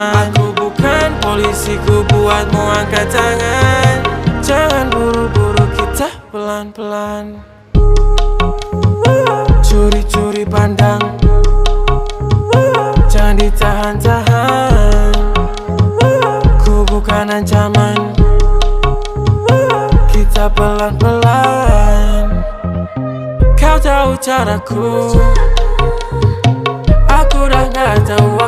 Aku bukan polisi, ku buatmu angkat tangan. Jangan buru-buru, kita pelan-pelan. Curi-curi pandang, jangan ditahan-tahan. Ku bukan ancaman, kita pelan-pelan. Kau tahu caraku, aku dah gak tahu